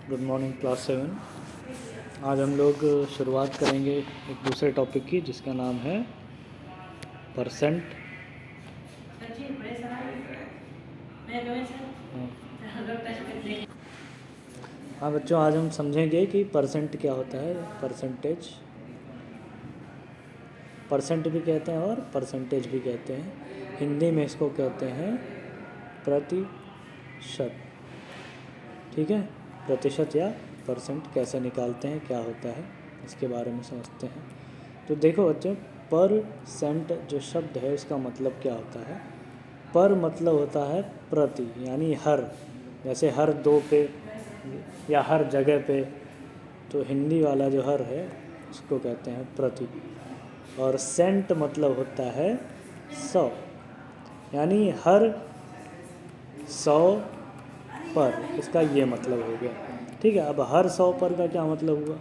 Good morning class 7। आज हम लोग शुरुआत करेंगे एक दूसरे टॉपिक की जिसका नाम है परसेंट। हाँ बच्चों, आज हम समझेंगे कि परसेंट क्या होता है। परसेंटेज, परसेंट भी कहते हैं और परसेंटेज भी कहते हैं। हिंदी में इसको कहते हैं प्रतिशत। ठीक है, प्रतिशत या परसेंट कैसे निकालते हैं, क्या होता है, इसके बारे में समझते हैं। तो देखो बच्चों, परसेंट जो शब्द है उसका मतलब क्या होता है। पर मतलब होता है प्रति, यानी हर, जैसे हर दो पे या हर जगह पे। तो हिंदी वाला जो हर है उसको कहते हैं प्रति। और सेंट मतलब होता है 100, यानी हर 100 पर, इसका ये मतलब हो गया। ठीक है, अब हर 100 पर का क्या मतलब हुआ,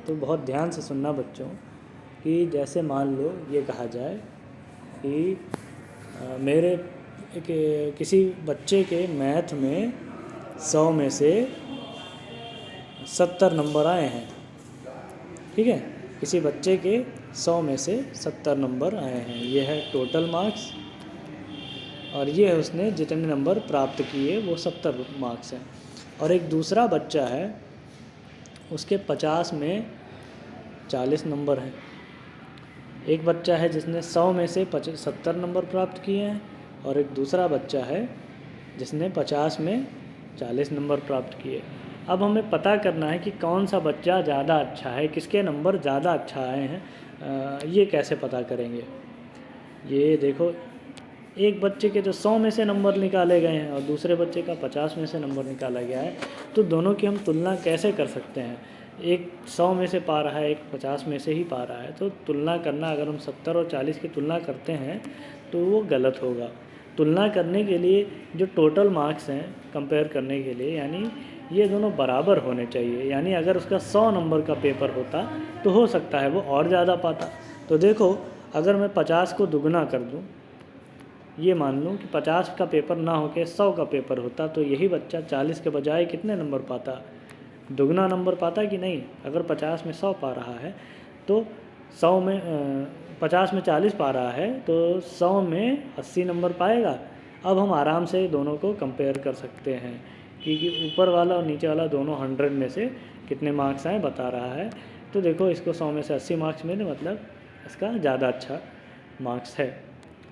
तो बहुत ध्यान से सुनना बच्चों। कि जैसे मान लो ये कहा जाए कि मेरे किसी बच्चे के मैथ में 100 में से 70 नंबर आए हैं। ठीक है, किसी बच्चे के 100 में से 70 नंबर आए हैं, ये है टोटल मार्क्स। और ये है उसने जितने नंबर प्राप्त किए वो 70 मार्क्स हैं। और एक दूसरा बच्चा है, उसके 50 में 40 नंबर हैं। एक बच्चा है जिसने 100 में से 70 नंबर प्राप्त किए हैं, और एक दूसरा बच्चा है जिसने 50 में 40 नंबर प्राप्त किए। अब हमें पता करना है कि कौन सा बच्चा ज़्यादा अच्छा है, किसके नंबर ज़्यादा अच्छा आए हैं। ये कैसे पता करेंगे। ये देखो, एक बच्चे के जो 100 में से नंबर निकाले गए हैं और दूसरे बच्चे का 50 में से नंबर निकाला गया है, तो दोनों की हम तुलना कैसे कर सकते हैं। एक 100 में से पा रहा है, एक 50 में से ही पा रहा है, तो तुलना करना, अगर हम 70 और 40 की तुलना करते हैं तो वो गलत होगा। तुलना करने के लिए जो टोटल मार्क्स हैं, कंपेयर करने के लिए, यानी ये दोनों बराबर होने चाहिए। यानी अगर उसका 100 नंबर का पेपर होता तो हो सकता है वो और ज़्यादा पाता। तो देखो, अगर मैं 50 को दुगना कर दूँ, ये मान लूँ कि 50 का पेपर ना होके 100 का पेपर होता, तो यही बच्चा 40 के बजाय कितने नंबर पाता, दुगना नंबर पाता कि नहीं। अगर 50 में 100 पा रहा है तो 100 में 50 में 40 पा रहा है तो 100 में 80 नंबर पाएगा। अब हम आराम से दोनों को कंपेयर कर सकते हैं क्योंकि ऊपर वाला और नीचे वाला दोनों 100 में से कितने मार्क्स आए बता रहा है। तो देखो, इसको 100 में से 80 मार्क्स मिले, मतलब इसका ज़्यादा अच्छा मार्क्स है।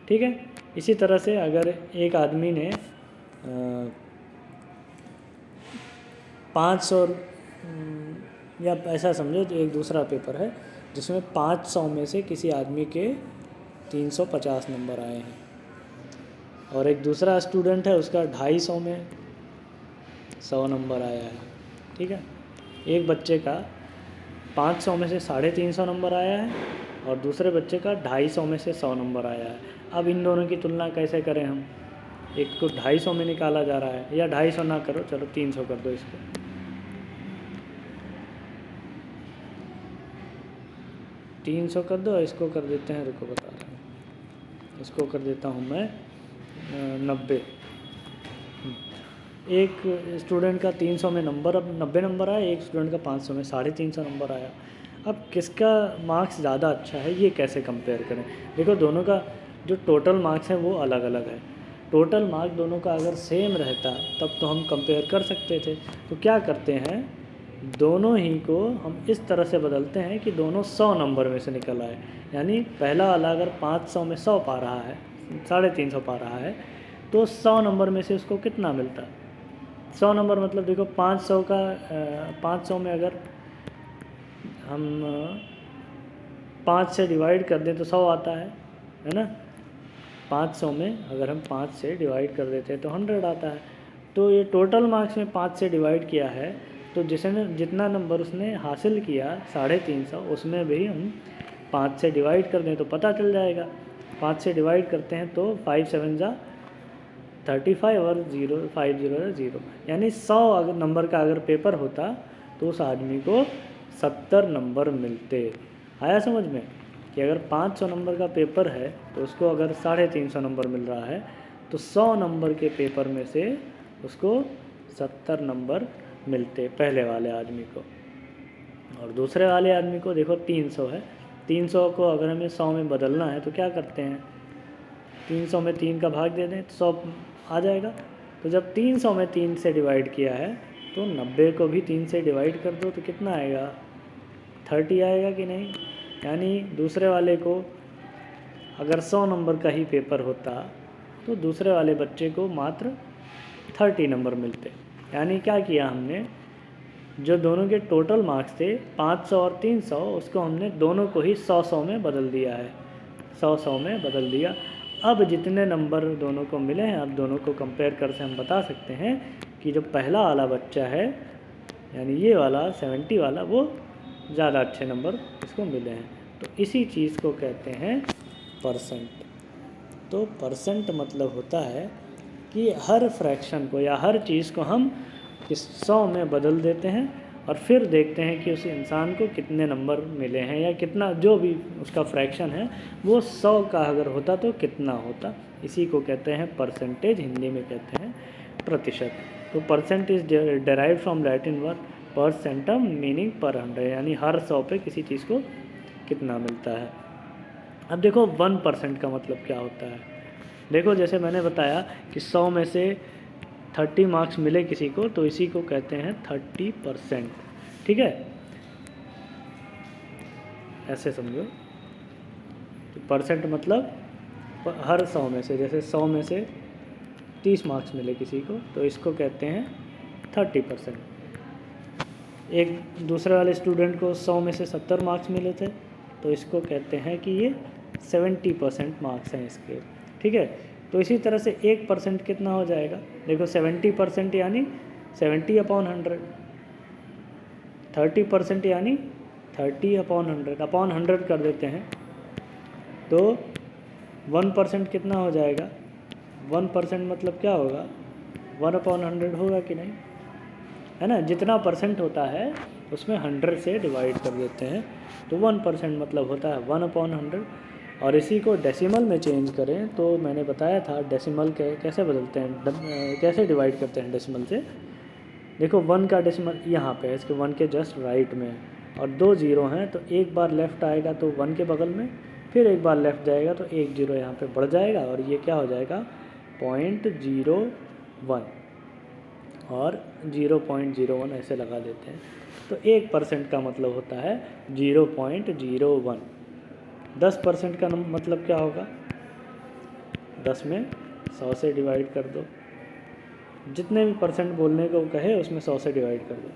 ठीक है, इसी तरह से अगर एक आदमी ने 500 या ऐसा समझो, तो एक दूसरा पेपर है जिसमें 500 में से किसी आदमी के 350 नंबर आए हैं, और एक दूसरा स्टूडेंट है उसका 250 में 100 नंबर आया है। ठीक है, एक बच्चे का 500 में से 350 नंबर आया है और दूसरे बच्चे का 250 में से 100 नंबर आया है। अब इन दोनों की तुलना कैसे करें हम। एक को 250 में निकाला जा रहा है, या 250 ना करो, चलो 300 कर दो इसको। 300 कर दो, इसको कर देते हैं, रुको बता रहा हूँ, इसको कर देता हूँ मैं 90। एक स्टूडेंट का 300 में नंबर, अब 90 नंबर आया, एक स्टूडेंट का 500 में 350 नंबर आया। अब किसका मार्क्स ज़्यादा अच्छा है, ये कैसे कंपेयर करें। देखो, दोनों का जो टोटल मार्क्स है वो अलग अलग है। टोटल मार्क दोनों का अगर सेम रहता तब तो हम कंपेयर कर सकते थे। तो क्या करते हैं, दोनों ही को हम इस तरह से बदलते हैं कि दोनों 100 नंबर में से निकल आए। यानी पहला वाला अगर 500 में 100 पा रहा है, 350 पा रहा है, तो 100 नंबर में से उसको कितना मिलता। 100 नंबर मतलब देखो, 500 का 500 में अगर हम 5 से डिवाइड कर दें तो 100 आता है ना। 500 में अगर हम 5 से डिवाइड कर देते हैं तो 100 आता है। तो ये टोटल मार्क्स में 5 से डिवाइड किया है, तो जिसने जितना नंबर उसने हासिल किया 350, उसमें भी हम 5 से डिवाइड कर दें तो पता चल जाएगा। 5 से डिवाइड करते हैं तो 5 7 जा 35 और 5 0 0, यानी 100 अगर नंबर का अगर पेपर होता तो उस आदमी को 70 नंबर मिलते। आया समझ में कि अगर 500 नंबर का पेपर है तो उसको अगर 350 नंबर मिल रहा है, तो 100 नंबर के पेपर में से उसको 70 नंबर मिलते पहले वाले आदमी को। और दूसरे वाले आदमी को देखो 300 है, 300 को अगर हमें 100 में बदलना है तो क्या करते हैं, 300 में 3 का भाग दे दें तो 100 आ जाएगा। तो जब 300 में 3 से डिवाइड किया है तो 90 को भी 3 से डिवाइड कर दो तो कितना आएगा, 30 आएगा कि नहीं। यानी दूसरे वाले को अगर 100 नंबर का ही पेपर होता तो दूसरे वाले बच्चे को मात्र 30 नंबर मिलते। यानी क्या किया हमने, जो दोनों के टोटल मार्क्स थे 500 और 300, उसको हमने दोनों को ही 100-100 में बदल दिया है, 100-100 में बदल दिया। अब जितने नंबर दोनों को मिले हैं, अब दोनों को कंपेयर कर से हम बता सकते हैं कि जो पहला वाला बच्चा है यानी ये वाला 70 वाला, वो ज़्यादा अच्छे नंबर इसको मिले हैं। तो इसी चीज़ को कहते हैं परसेंट। तो परसेंट मतलब होता है कि हर फ्रैक्शन को या हर चीज़ को हम इस 100 में बदल देते हैं और फिर देखते हैं कि उस इंसान को कितने नंबर मिले हैं या कितना, जो भी उसका फ्रैक्शन है वो 100 का अगर होता तो कितना होता। इसी को कहते हैं परसेंटेज, हिंदी में कहते हैं प्रतिशत। तो percent is derive from Latin word percentum meaning per 100, यानी हर 100 पे किसी चीज़ को कितना मिलता है। अब देखो 1% का मतलब क्या होता है। देखो जैसे मैंने बताया कि 100 में से 30 मार्क्स मिले किसी को तो इसी को कहते हैं 30%, ठीक है, ऐसे समझो। तो परसेंट मतलब हर 100 में से, जैसे 100 में से 30 मार्क्स मिले किसी को तो इसको कहते हैं 30%। एक दूसरे वाले स्टूडेंट को 100 में से 70 मार्क्स मिले थे तो इसको कहते हैं कि ये 70% मार्क्स हैं इसके, ठीक है। तो इसी तरह से 1% कितना हो जाएगा, देखो 70% यानी 70/100, 30% यानी 30/100, अपॉन 100 कर देते हैं तो 1% कितना हो जाएगा, 1% मतलब क्या होगा, 1/100 होगा कि नहीं, है ना। जितना परसेंट होता है उसमें 100 से डिवाइड कर देते हैं तो 1% मतलब होता है 1/100। और इसी को डेसिमल में चेंज करें तो मैंने बताया था डेसिमल कैसे बदलते हैं, कैसे डिवाइड करते हैं डेसिमल से। देखो 1 का डेसिमल यहाँ पे है, इसके 1 के जस्ट राइट में है और 2 जीरो हैं तो एक बार लेफ़्ट आएगा तो 1 के बगल में, फिर एक बार लेफ़्ट जाएगा तो 1 जीरो यहाँ पे बढ़ जाएगा और ये क्या हो जाएगा 0.01 और 0.01 ऐसे लगा देते हैं। तो 1% का मतलब होता है 0.01। 10% का मतलब क्या होगा, 10 में 100 से डिवाइड कर दो, जितने भी परसेंट बोलने को कहे उसमें 100 से डिवाइड कर दो।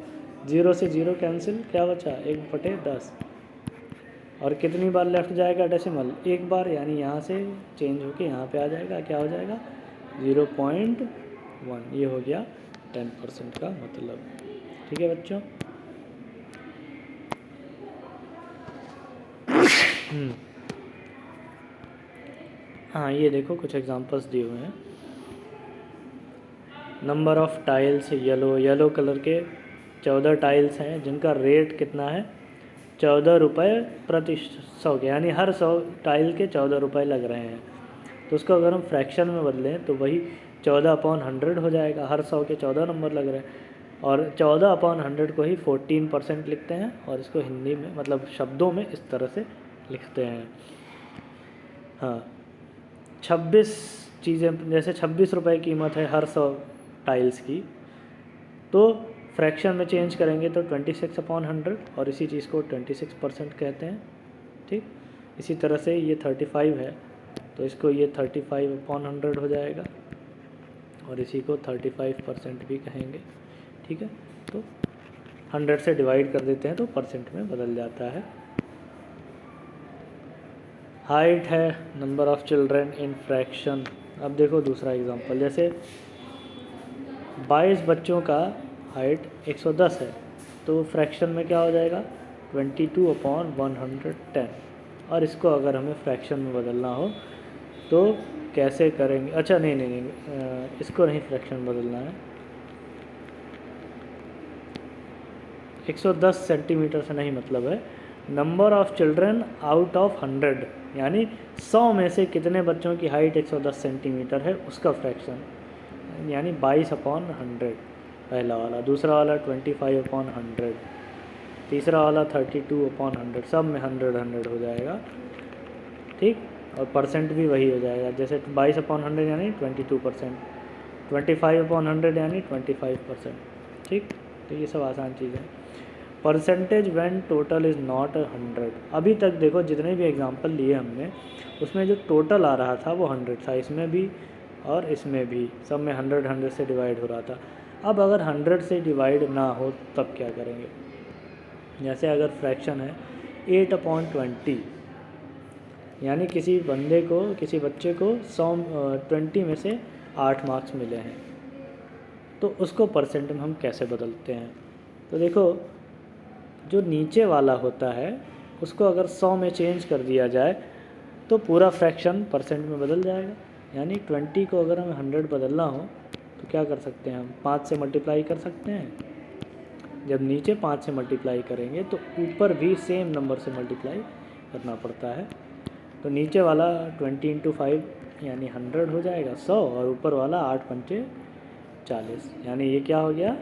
0 से 0 कैंसिल, क्या बचा 1/10। और कितनी बार लेफ़्ट जाएगा डेसिमल, एक बार, यानी यहाँ से चेंज होके यहाँ पे आ जाएगा, क्या हो जाएगा 0.1। ये हो गया 10% का मतलब, ठीक है बच्चों। हाँ ये देखो कुछ एग्जांपल्स दिए हुए हैं। Number of tiles, yellow colour के 14 टाइल्स हैं जिनका रेट कितना है 14 रुपये प्रति 100 के, यानी हर 100 टाइल के 14 रुपये लग रहे हैं। तो उसको अगर हम फ्रैक्शन में बदलें तो वही 14/100 हो जाएगा, हर 100 के 14 नंबर लग रहे हैं। और 14/100 को ही 14% लिखते हैं और इसको हिंदी में मतलब शब्दों में इस तरह से लिखते हैं। हाँ 26 चीज़ें, जैसे 26 रुपये कीमत है हर 100 टाइल्स की, तो फ्रैक्शन में चेंज करेंगे तो 26/100 और इसी चीज़ को 26% कहते हैं, ठीक। इसी तरह से ये 35 है तो इसको ये 35/100 हो जाएगा और इसी को 35% भी कहेंगे, ठीक है। तो 100 से डिवाइड कर देते हैं तो परसेंट में बदल जाता है। हाइट है number of children in fraction. अब देखो दूसरा एग्जांपल, जैसे 22 बच्चों का हाइट 110 है तो फ्रैक्शन में क्या हो जाएगा 22/110। और इसको अगर हमें फ्रैक्शन में बदलना हो तो कैसे करेंगे, अच्छा नहीं, इसको नहीं फ्रैक्शन में बदलना है, 110 सेंटीमीटर से नहीं मतलब है, number of children out of 100, यानी 100 में से कितने बच्चों की हाइट 110 सेंटीमीटर है उसका फ्रैक्शन, यानी 22/100। पहला वाला, दूसरा वाला 25/100, तीसरा वाला 32/100, सब में 100 हो जाएगा, ठीक। और परसेंट भी वही हो जाएगा, जैसे 22/100 यानी 22%, 25/100 यानी 25%, ठीक। तो ये सब आसान चीज़ है। Percentage when total is not 100, अभी तक देखो जितने भी एग्जांपल लिए हमने उसमें जो टोटल आ रहा था वो 100 था, इसमें भी और इसमें भी, सब में 100 से डिवाइड हो रहा था। अब अगर 100 से डिवाइड ना हो तब क्या करेंगे? जैसे अगर फ्रैक्शन है 8/20, यानी किसी बच्चे को 20 में से 8 मार्क्स मिले हैं, तो उसको परसेंट में हम कैसे बदलते हैं? तो देखो, जो नीचे वाला होता है उसको अगर 100 में चेंज कर दिया जाए तो पूरा फ्रैक्शन परसेंट में बदल जाएगा। यानी 20 को अगर हमें 100 बदलना हो तो क्या कर सकते हैं? हम 5 से मल्टीप्लाई कर सकते हैं। जब नीचे 5 से मल्टीप्लाई करेंगे तो ऊपर भी सेम नंबर से मल्टीप्लाई करना पड़ता है। तो नीचे वाला 20 × 5 यानी 100 हो जाएगा 100, और ऊपर वाला 8 × 5 40, यानी ये क्या हो गया?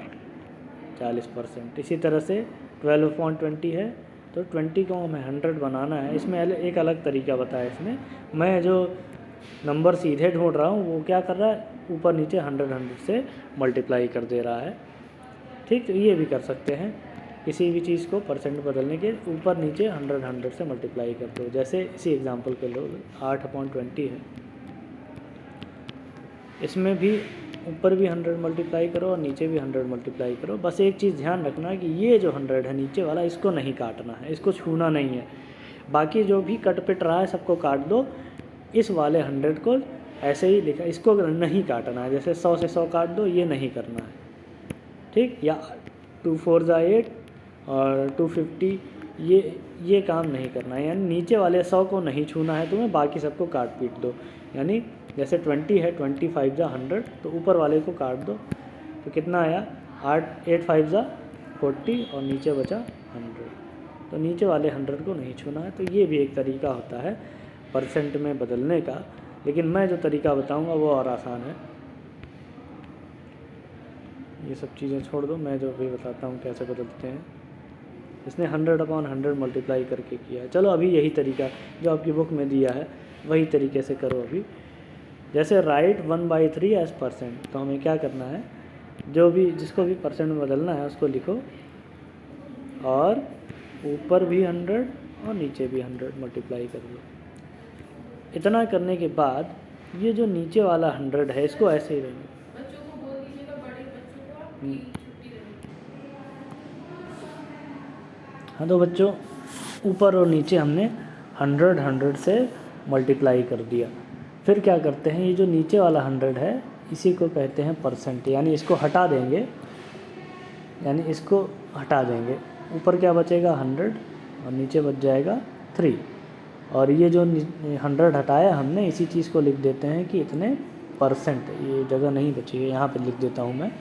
40%। इसी तरह से 12/20 है, तो 20 को हमें 100 बनाना है। इसमें एक अलग तरीका बताया इसमें, मैं जो नंबर सीधे ढूंढ रहा हूँ वो क्या कर रहा है? ऊपर नीचे 100 से मल्टीप्लाई कर दे रहा है, ठीक। तो ये भी कर सकते हैं, किसी भी चीज़ को परसेंट बदलने के ऊपर नीचे 100 से मल्टीप्लाई कर दो। जैसे इसी एग्जांपल के लो 8/20 है, इसमें भी ऊपर भी 100 मल्टीप्लाई करो और नीचे भी 100 मल्टीप्लाई करो। बस एक चीज़ ध्यान रखना कि ये जो 100 है नीचे वाला, इसको नहीं काटना है, इसको छूना नहीं है। बाकी जो भी कट पिट रहा है सबको काट दो, इस वाले 100 को ऐसे ही लिखा, इसको नहीं काटना है। जैसे 100 से 100 काट दो, ये नहीं करना है, ठीक। या 2 4 8 और 250, ये काम नहीं करना है। यानी नीचे वाले 100 को नहीं छूना है तुम्हें, बाकी सबको काट पीट दो। यानी जैसे 20 है, 25 × 100, तो ऊपर वाले को काट दो, तो कितना आया? 8 5 40 और नीचे बचा 100। तो नीचे वाले 100 को नहीं छूना है। तो ये भी एक तरीका होता है परसेंट में बदलने का, लेकिन मैं जो तरीका बताऊंगा वो और आसान है। ये सब चीज़ें छोड़ दो, मैं जो भी बताता हूँ कैसे बदलते हैं। इसने 100/100 मल्टीप्लाई करके किया है। चलो अभी यही तरीका जो आपकी बुक में दिया है वही तरीके से करो अभी। जैसे राइट 1/3 एज परसेंट, तो हमें क्या करना है? जो भी जिसको भी परसेंट में बदलना है उसको लिखो, और ऊपर भी 100 और नीचे भी 100 मल्टीप्लाई कर लो। इतना करने के बाद ये जो नीचे वाला 100 है इसको ऐसे ही रहने। बच्चों को बोल दीजिएगा, बड़े बच्चों को आपकी छुट्टी रहेगी। हाँ, तो बच्चों ऊपर और नीचे हमने 100 से मल्टीप्लाई कर दिया। फिर क्या करते हैं? ये जो नीचे वाला 100 है इसी को कहते हैं परसेंट, यानी इसको हटा देंगे, ऊपर क्या बचेगा? 100 और नीचे बच जाएगा 3। और ये जो 100 हटाया हमने, इसी चीज़ को लिख देते हैं कि इतने परसेंट। ये जगह नहीं बची है, यहाँ पे लिख देता हूँ मैं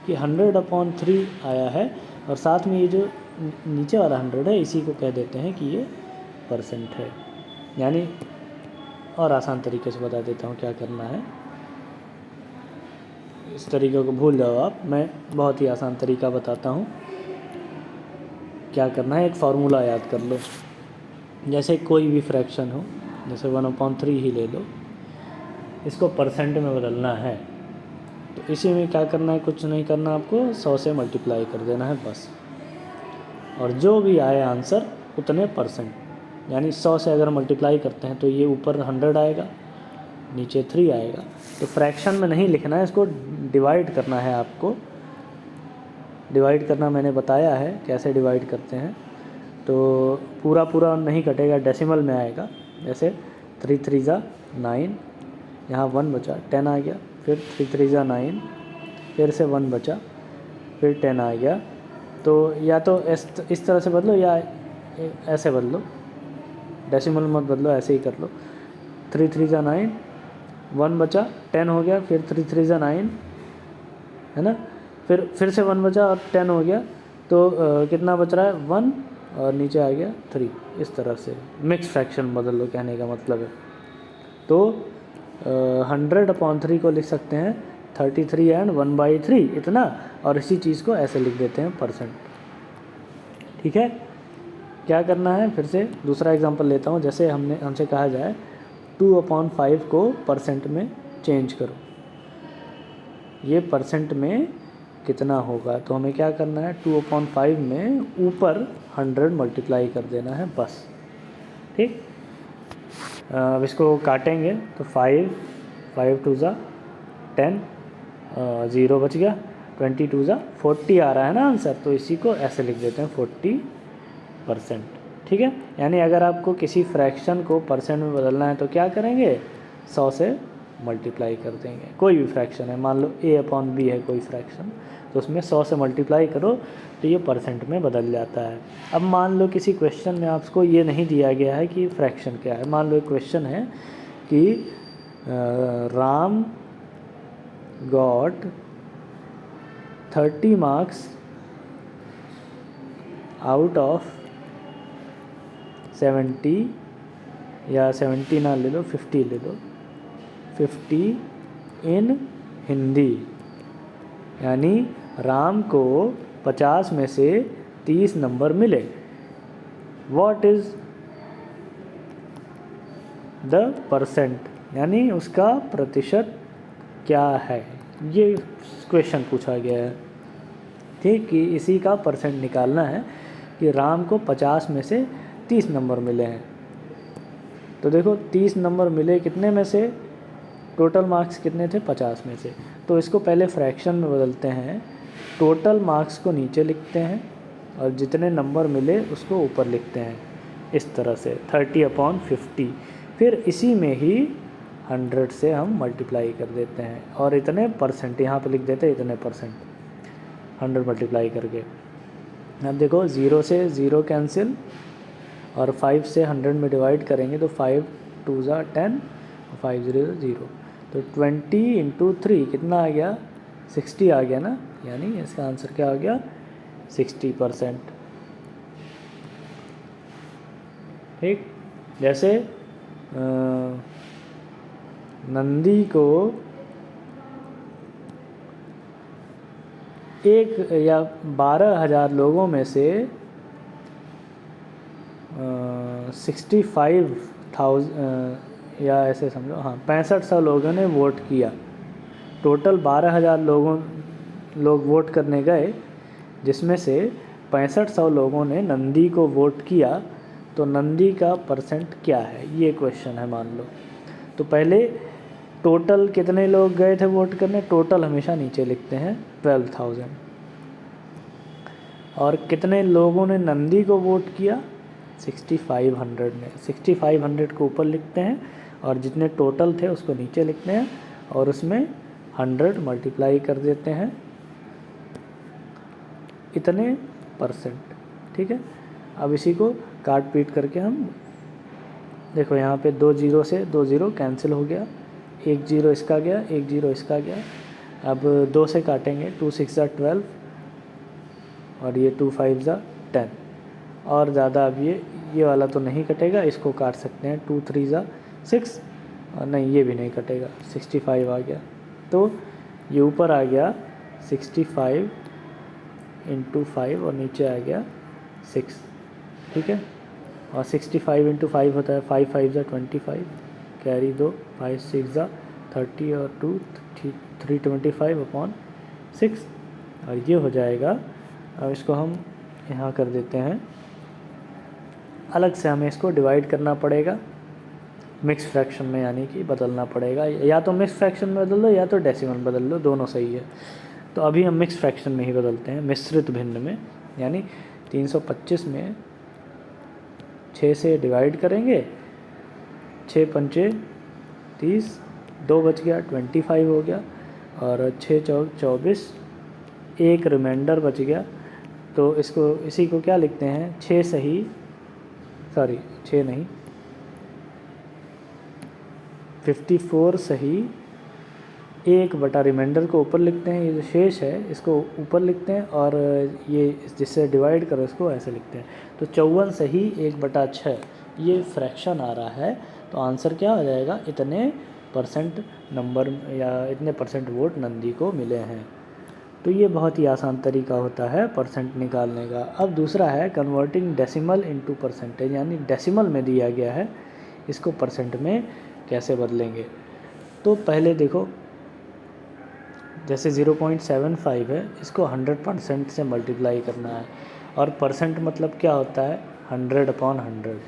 कि 100/3 आया है, और साथ में ये जो नीचे वाला 100 है इसी को कह देते हैं कि ये परसेंट है। यानी और आसान तरीके से बता देता हूँ क्या करना है। इस तरीके को भूल जाओ आप, मैं बहुत ही आसान तरीका बताता हूँ। क्या करना है? एक फार्मूला याद कर लो। जैसे कोई भी फ्रैक्शन हो, जैसे 1/3 ही ले लो, इसको परसेंट में बदलना है तो इसी में क्या करना है? कुछ नहीं करना, आपको 100 से मल्टीप्लाई कर देना है बस। और जो भी आए आंसर उतने परसेंट, यानी 100 से अगर मल्टीप्लाई करते हैं तो ये ऊपर 100 आएगा, नीचे 3 आएगा। तो फ्रैक्शन में नहीं लिखना है, इसको डिवाइड करना है आपको। डिवाइड करना मैंने बताया है कैसे डिवाइड करते हैं। तो पूरा नहीं कटेगा, डेसिमल में आएगा। जैसे 3 3 9, यहाँ 1 बचा, 10 आ गया। फिर 3 3 9, फिर से 1 बचा, फिर 10 आ गया। तो या तो इस तरह से बदलो या ऐसे बदलो, डेसिमल मत बदलो, ऐसे ही कर लो। 3 3 9, 1 बचा, 10 हो गया, फिर 3 3 9, है ना। फिर से 1 बचा और 10 हो गया। तो कितना बच रहा है? 1 और नीचे आ गया 3। इस तरह से मिक्स फ्रैक्शन बदल लो, कहने का मतलब है। तो 100/3 को लिख सकते हैं 33 एंड 1/3 इतना, और इसी चीज़ को ऐसे लिख देते हैं परसेंट। ठीक है, क्या करना है, फिर से दूसरा एग्जांपल लेता हूँ। जैसे हमसे कहा जाए 2/5 को परसेंट में चेंज करो, ये परसेंट में कितना होगा, तो हमें क्या करना है, 2/5 में ऊपर 100 मल्टीप्लाई कर देना है बस। ठीक, अब इसको काटेंगे तो 5 2 ज़ा 10, 0 बच गया, 20 2 ज़ा 40 आ रहा है ना आंसर, तो इसी को ऐसे लिख देते हैं 40%। ठीक है, यानी अगर आपको किसी फ्रैक्शन को परसेंट में बदलना है तो क्या करेंगे, 100 से मल्टीप्लाई कर देंगे। कोई भी फ्रैक्शन है, मान लो a/b है कोई फ्रैक्शन, तो उसमें 100 से मल्टीप्लाई करो तो ये परसेंट में बदल जाता है। अब मान लो किसी क्वेश्चन में आपको ये नहीं दिया गया है कि फ्रैक्शन क्या है। मान लो एक क्वेश्चन है कि Ram got 30 marks out of 70, या 70 ना ले लो, 50 ले लो, 50 इन हिंदी, यानी राम को 50 में से 30 नंबर मिले। व्हाट इज़ द परसेंट, यानी उसका प्रतिशत क्या है, ये क्वेश्चन पूछा गया है। ठीक, कि इसी का परसेंट निकालना है कि राम को 50 में से 30 नंबर मिले हैं। तो देखो 30 नंबर मिले कितने में से, टोटल मार्क्स कितने थे, 50 में से। तो इसको पहले फ्रैक्शन में बदलते हैं, टोटल मार्क्स को नीचे लिखते हैं और जितने नंबर मिले उसको ऊपर लिखते हैं, इस तरह से 30/50। फिर इसी में ही 100 से हम मल्टीप्लाई कर देते हैं और इतने परसेंट यहाँ पे लिख देते हैं, इतने परसेंट 100 मल्टीप्लाई करके। अब देखो 0 से 0 कैंसिल और 5 से 100 में डिवाइड करेंगे तो 5 2 ज़ा 10, 5 0 0, तो 20 × 3 कितना आ गया, 60 आ गया ना, यानी इसका आंसर क्या आ गया, 60%। ठीक, जैसे नंदी को 1 या 12,000 लोगों में से 65,000 या ऐसे समझो, हाँ 6500 लोगों ने वोट किया। टोटल 12,000 लोग वोट करने गए, जिसमें से 6500 लोगों ने नंदी को वोट किया, तो नंदी का परसेंट क्या है, ये क्वेश्चन है मान लो। तो पहले टोटल कितने लोग गए थे वोट करने, टोटल हमेशा नीचे लिखते हैं 12,000, और कितने लोगों ने नंदी को वोट किया, 6500 ने। 6500 को ऊपर लिखते हैं और जितने टोटल थे उसको नीचे लिखते हैं और उसमें 100 मल्टीप्लाई कर देते हैं, इतने परसेंट। ठीक है, अब इसी को काट पीट करके हम देखो, यहाँ पे 2 0 से 2 0 कैंसिल हो गया, 1 0 इसका गया, 1 0 इसका गया। अब 2 से काटेंगे, 2 6 ज़ा 12 और ये 2 5 ज़ा 10, और ज़्यादा अब ये वाला तो नहीं कटेगा, इसको काट सकते हैं, 2 3 ज़ा 6, और नहीं ये भी नहीं कटेगा, 65 आ गया। तो ये ऊपर आ गया 65 × 5 और नीचे आ गया 6। ठीक है, और 65 × 5 होता है 5 5 ज़ा 25, कैरी 2, 5 6 ज़ा 30 और 2 325/6, और ये हो जाएगा। अब इसको हम यहाँ कर देते हैं, अलग से हमें इसको डिवाइड करना पड़ेगा मिक्स फ्रैक्शन में, यानी कि बदलना पड़ेगा, या तो मिक्स फ्रैक्शन में बदल लो या तो डेसिमल बदल लो, दोनों सही है। तो अभी हम मिक्स फ्रैक्शन में ही बदलते हैं, मिश्रित भिन्न में, यानी 325 में 6 से डिवाइड करेंगे, 6 पंचे 30, 2 बच गया, 25 हो गया, और 6 चौक 24, एक रिमाइंडर बच गया। तो इसको इसी को क्या लिखते हैं, 6 सही, सॉरी 6 नहीं, 54 सही, 1 रिमाइंडर को ऊपर लिखते हैं, ये जो शेष है इसको ऊपर लिखते हैं, और ये जिससे डिवाइड करो इसको ऐसे लिखते हैं। तो 54 सही 1/6 ये फ्रैक्शन आ रहा है, तो आंसर क्या हो जाएगा, इतने परसेंट नंबर या इतने परसेंट वोट नंदी को मिले हैं। तो ये बहुत ही आसान तरीका होता है परसेंट निकालने का। अब दूसरा है कन्वर्टिंग डेसिमल इनटू परसेंटेज, यानी डेसिमल में दिया गया है, इसको परसेंट में कैसे बदलेंगे। तो पहले देखो, जैसे 0.75 है, इसको 100% से मल्टीप्लाई करना है। और परसेंट मतलब क्या होता है, 100/100।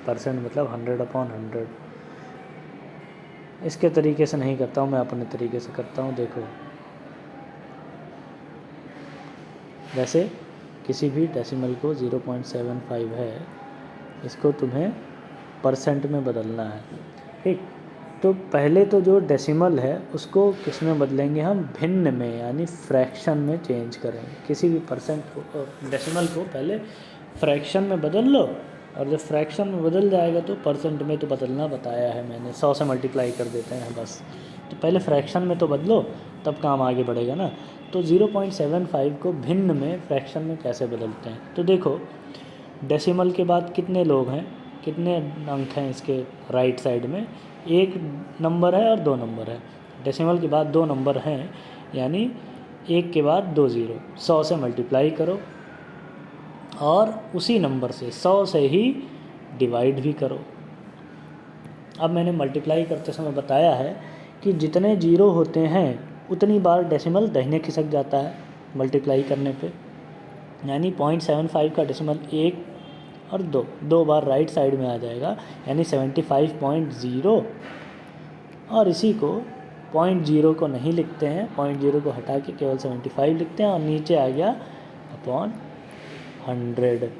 परसेंट मतलब 100/100। इसके तरीके से नहीं करता हूँ मैं, अपने तरीके से करता हूँ। देखो, जैसे किसी भी डेसिमल को 0.75 है, इसको तुम्हें परसेंट में बदलना है, ठीक। तो पहले तो जो डेसिमल है उसको किस में बदलेंगे हम, भिन्न में, यानी फ्रैक्शन में चेंज करेंगे। किसी भी परसेंट को, डेसिमल को पहले फ्रैक्शन में बदल लो, और जब फ्रैक्शन में बदल जाएगा तो परसेंट में तो बदलना बताया है मैंने, 100 से मल्टीप्लाई कर देते हैं बस। तो पहले फ्रैक्शन में तो बदलो, तब काम आगे बढ़ेगा ना। तो 0.75 को भिन्न में फ्रैक्शन में कैसे बदलते हैं, तो देखो, डेसिमल के बाद कितने लोग हैं, कितने अंक हैं इसके राइट साइड में, 1 नंबर है और 2 नंबर है। डेसिमल के बाद 2 नंबर हैं, यानी 1 के बाद 2 ज़ीरो, 100 से मल्टीप्लाई करो और उसी नंबर से 100 से ही डिवाइड भी करो। अब मैंने मल्टीप्लाई करते समय बताया है कि जितने जीरो होते हैं उतनी बार डेसिमल दाहिने खिसक जाता है मल्टीप्लाई करने पे, यानी 0.75 का डेसिमल 1 और 2 बार राइट साइड में आ जाएगा, यानी 75.0। और इसी को 0.0 को नहीं लिखते हैं, 0.0 को हटा के केवल 75 लिखते हैं, और नीचे आ गया अपॉन 100,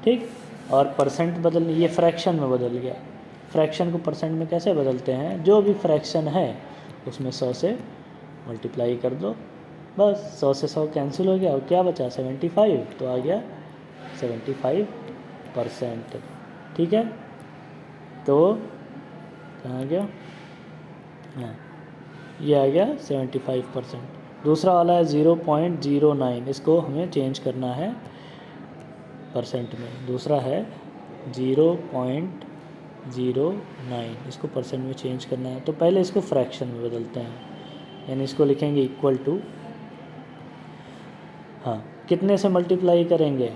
ठीक। और परसेंट बदल, ये फ्रैक्शन में बदल गया। फ्रैक्शन को परसेंट में कैसे बदलते हैं, जो भी फ्रैक्शन है उसमें 100 से मल्टीप्लाई कर दो, बस। 100 से 100 कैंसिल हो गया, और क्या बचा, 75, तो आ गया 75%, ठीक है। तो कहाँ गया, हाँ, ये आ गया 75%। दूसरा वाला है 0.09, इसको हमें चेंज करना है परसेंट में। दूसरा है 0.09, इसको परसेंट में चेंज करना है। तो पहले इसको फ्रैक्शन में बदलते हैं, यानी इसको लिखेंगे इक्वल टू, हाँ, कितने से मल्टीप्लाई करेंगे,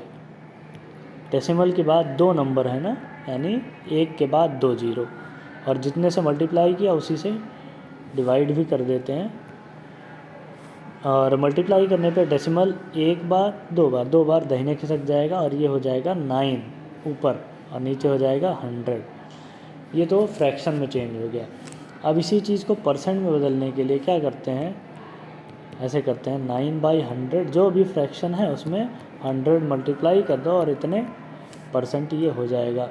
डेसिमल के बाद 2 नंबर है ना, यानी 1 के बाद 2 ज़ीरो, और जितने से मल्टीप्लाई किया उसी से डिवाइड भी कर देते हैं। और मल्टीप्लाई करने पे डेसिमल 1 बार 2 बार दाहिने खिसक जाएगा, और ये हो जाएगा 9 ऊपर, और नीचे हो जाएगा 100। ये तो फ्रैक्शन में चेंज हो गया। अब इसी चीज़ को परसेंट में बदलने के लिए क्या करते हैं, ऐसे करते हैं, 9/100, जो भी फ्रैक्शन है उसमें 100 मल्टीप्लाई कर दो और इतने परसेंट ये हो जाएगा।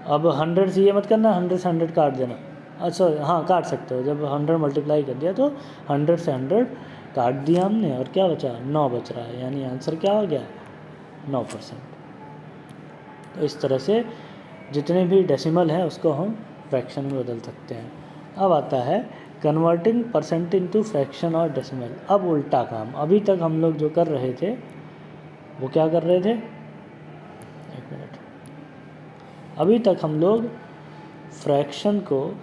अब 100 से ये मत करना 100 से 100 काट देना, अच्छा हाँ काट सकते हो, जब 100 मल्टीप्लाई कर दिया तो 100 से 100 काट दिया हमने, और क्या बचा, 9 बच रहा है, यानी आंसर क्या हो गया, 9%। तो इस तरह से जितने भी डेसिमल हैं उसको हम फ्रैक्शन में बदल सकते हैं। अब आता है कन्वर्टिंग परसेंट इनटू फ्रैक्शन और डेसिमल। अब उल्टा काम, अभी तक हम लोग जो कर रहे थे वो क्या कर रहे थे, एक मिनट, अभी तक हम लोग फ्रैक्शन को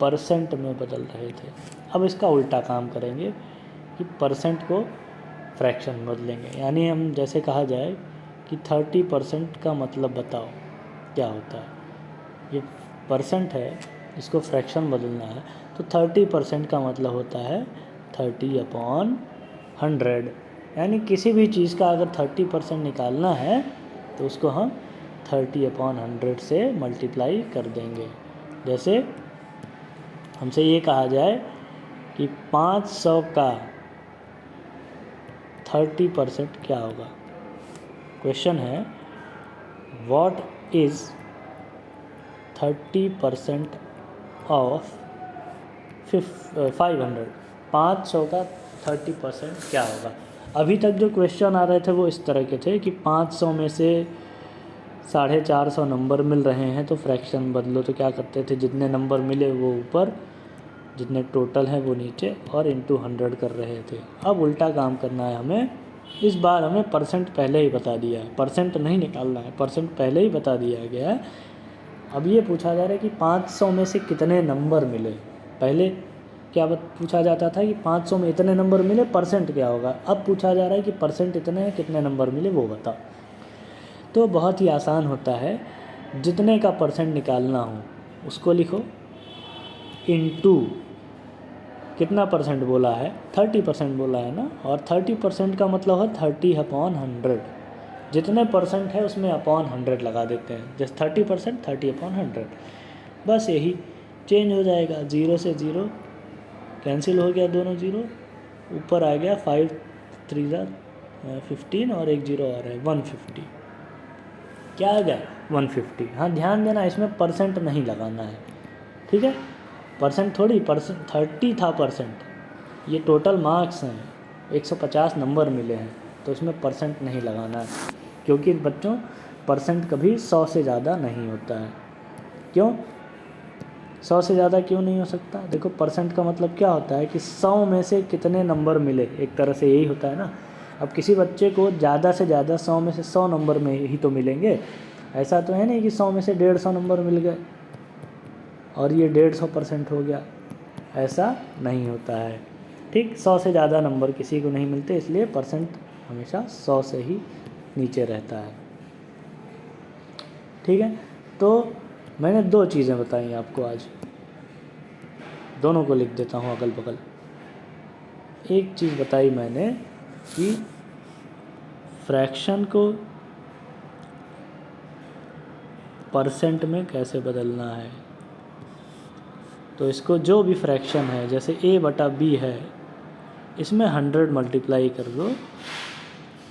परसेंट में बदल रहे थे। अब इसका उल्टा काम करेंगे कि परसेंट को फ्रैक्शन में बदलेंगे, यानी हम जैसे कहा जाए कि 30% का मतलब बताओ क्या होता है। ये परसेंट है, इसको फ्रैक्शन बदलना है, तो 30% का मतलब होता है 30/100, यानी किसी भी चीज़ का अगर 30% निकालना है तो उसको हम 30/100 से मल्टीप्लाई कर देंगे। जैसे हमसे ये कहा जाए कि 500 का 30% क्या होगा। क्वेश्चन है व्हाट इज़ 30% ऑफ 500, 500 का 30% क्या होगा। अभी तक जो क्वेश्चन आ रहे थे वो इस तरह के थे कि 500 में से 450 नंबर मिल रहे हैं तो फ्रैक्शन बदलो, तो क्या करते थे, जितने नंबर मिले वो ऊपर, जितने टोटल हैं वो नीचे, और इनटू 100 कर रहे थे। अब उल्टा काम करना है हमें, इस बार हमें परसेंट पहले ही बता दिया है, परसेंट नहीं निकालना है, परसेंट पहले ही बता दिया गया है। अब ये पूछा जा रहा है कि 500 में से कितने नंबर मिले। पहले क्या पूछा जाता था कि 500 में इतने नंबर मिले, परसेंट क्या होगा। अब पूछा जा रहा है कि परसेंट इतने हैं, कितने नंबर मिले वो बताओ। तो बहुत ही आसान होता है, जितने का परसेंट निकालना हो उसको लिखो इनटू कितना परसेंट बोला है, 30% बोला है ना, और 30% का मतलब है 30/100। जितने परसेंट है उसमें अपॉन 100 लगा देते हैं, जैसे 30% 30/100, बस यही चेंज हो जाएगा। 0 से 0 कैंसिल हो गया, दोनों 0 ऊपर आ गया, 5 3 15 और एक 0 और है 150। क्या आ गया 150। हाँ ध्यान देना, इसमें परसेंट नहीं लगाना है, ठीक है। परसेंट थोड़ी, परसेंट 30 था परसेंट, ये टोटल मार्क्स हैं, 150 नंबर मिले हैं, तो इसमें परसेंट नहीं लगाना है। क्योंकि बच्चों परसेंट कभी 100 से ज़्यादा नहीं होता है। क्यों 100 से ज़्यादा क्यों नहीं हो सकता? देखो परसेंट का मतलब क्या होता है कि 100 में से कितने नंबर मिले, एक तरह से यही होता है ना। अब किसी बच्चे को ज़्यादा से ज़्यादा 100 में से 100 नंबर में ही तो मिलेंगे, ऐसा तो है नहीं कि 100 में से 150 नंबर मिल गए और ये 150% हो गया, ऐसा नहीं होता है, ठीक। 100 से ज़्यादा नंबर किसी को नहीं मिलते, इसलिए परसेंट हमेशा 100 से ही नीचे रहता है, ठीक है। तो मैंने 2 चीज़ें बताई आपको आज, दोनों को लिख देता हूँ अगल बगल। एक चीज़ बताई मैंने कि फ्रैक्शन को परसेंट में कैसे बदलना है। तो इसको जो भी फ्रैक्शन है, जैसे a/b है, इसमें 100 मल्टीप्लाई कर दो,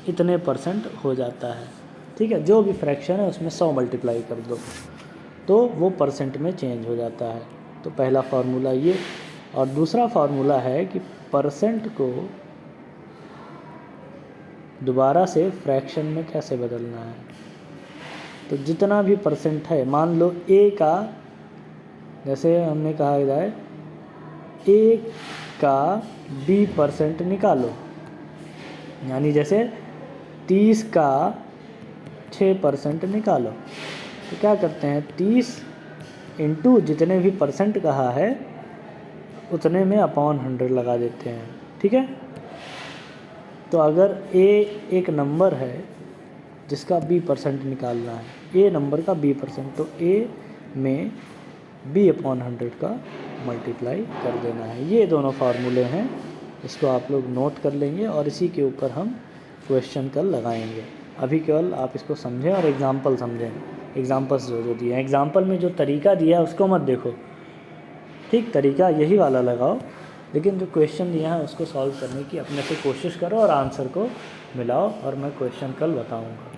इतने परसेंट हो जाता है, ठीक है। जो भी फ्रैक्शन है उसमें 100 मल्टीप्लाई कर दो तो वो परसेंट में चेंज हो जाता है। तो पहला फार्मूला ये, और दूसरा फार्मूला है कि परसेंट को दोबारा से फ्रैक्शन में कैसे बदलना है। तो जितना भी परसेंट है, मान लो a का, जैसे हमने कहा जाए a का b% निकालो, यानी जैसे 30 का 6% निकालो। तो क्या करते हैं, 30 इंटू जितने भी परसेंट कहा है उतने में अपॉन 100 लगा देते हैं, ठीक है। तो अगर a एक नंबर है जिसका b% निकालना है, a नंबर का b%, तो a में b/100 का मल्टीप्लाई कर देना है। ये दोनों फार्मूले हैं, इसको आप लोग नोट कर लेंगे और इसी के ऊपर हम क्वेश्चन कल लगाएंगे। अभी केवल आप इसको समझें और एग्ज़ाम्पल समझें, एग्ज़ाम्पल्स जो दिए हैं, एग्ज़ाम्पल में जो तरीका दिया है उसको मत देखो, ठीक। तरीका यही वाला लगाओ, लेकिन जो क्वेश्चन दिया है उसको सॉल्व करने की अपने से कोशिश करो और आंसर को मिलाओ, और मैं क्वेश्चन कल बताऊँगा।